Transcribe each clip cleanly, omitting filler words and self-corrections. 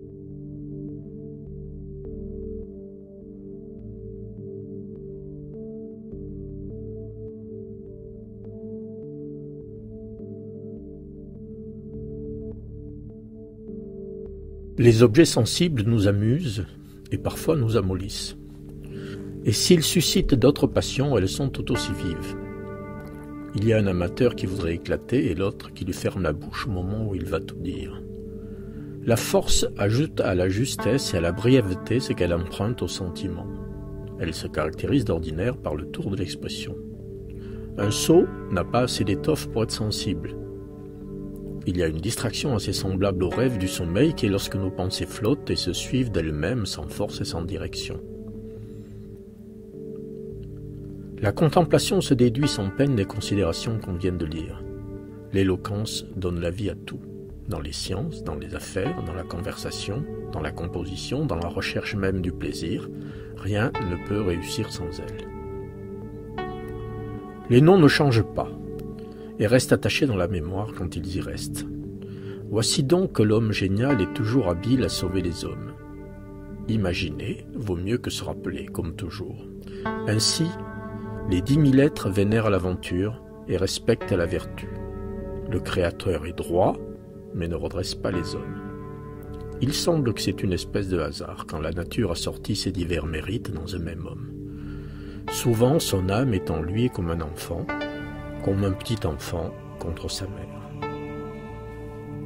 Les objets sensibles nous amusent et parfois nous amollissent. Et s'ils suscitent d'autres passions, elles sont tout aussi vives. Il y a un amateur qui voudrait éclater et l'autre qui lui ferme la bouche au moment où il va tout dire. La force ajoute à la justesse et à la brièveté ce qu'elle emprunte au sentiment. Elle se caractérise d'ordinaire par le tour de l'expression. Un sot n'a pas assez d'étoffe pour être sensible. Il y a une distraction assez semblable au rêve du sommeil qui est lorsque nos pensées flottent et se suivent d'elles-mêmes sans force et sans direction. La contemplation se déduit sans peine des considérations qu'on vient de lire. L'éloquence donne la vie à tout, dans les sciences, dans les affaires, dans la conversation, dans la composition, dans la recherche même du plaisir. Rien ne peut réussir sans elle. Les noms ne changent pas et restent attachés dans la mémoire quand ils y restent. Voici donc que l'homme génial est toujours habile à sauver les hommes. Imaginer vaut mieux que se rappeler, comme toujours. Ainsi, les 10 000 êtres vénèrent l'aventure et respectent la vertu. Le Créateur est droit, mais ne redresse pas les hommes. Il semble que c'est une espèce de hasard quand la nature a sorti ses divers mérites dans un même homme. Souvent, son âme est en lui comme un enfant, comme un petit enfant contre sa mère.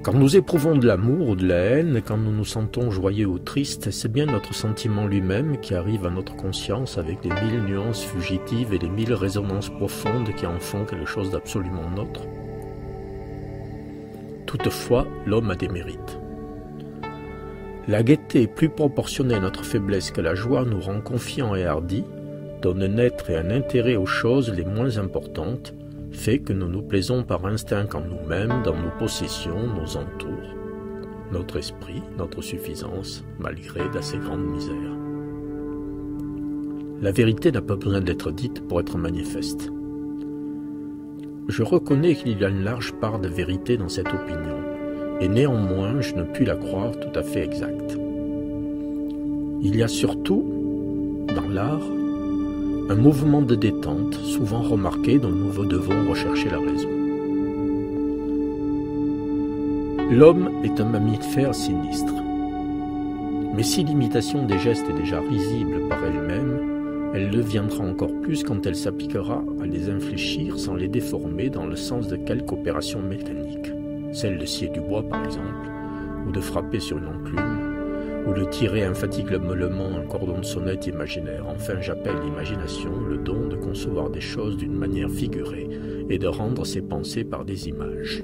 Quand nous éprouvons de l'amour ou de la haine, quand nous nous sentons joyeux ou tristes, c'est bien notre sentiment lui-même qui arrive à notre conscience avec les 1000 nuances fugitives et les 1000 résonances profondes qui en font quelque chose d'absolument nôtre. Toutefois, l'homme a des mérites. La gaieté plus proportionnée à notre faiblesse que la joie nous rend confiants et hardis, donne un être et un intérêt aux choses les moins importantes, fait que nous nous plaisons par instinct en nous-mêmes, dans nos possessions, nos entours, notre esprit, notre suffisance, malgré d'assez grandes misères. La vérité n'a pas besoin d'être dite pour être manifeste. Je reconnais qu'il y a une large part de vérité dans cette opinion, et néanmoins je ne puis la croire tout à fait exacte. Il y a surtout, dans l'art, un mouvement de détente, souvent remarqué, dont nous devons rechercher la raison. L'homme est un mammifère sinistre. Mais si l'imitation des gestes est déjà risible par elle-même, elle le deviendra encore plus quand elle s'appliquera à les infléchir sans les déformer dans le sens de quelque opération mécanique, celle de scier du bois par exemple, ou de frapper sur une enclume, ou de tirer infatigablement un cordon de sonnette imaginaire. Enfin, j'appelle l'imagination le don de concevoir des choses d'une manière figurée et de rendre ses pensées par des images.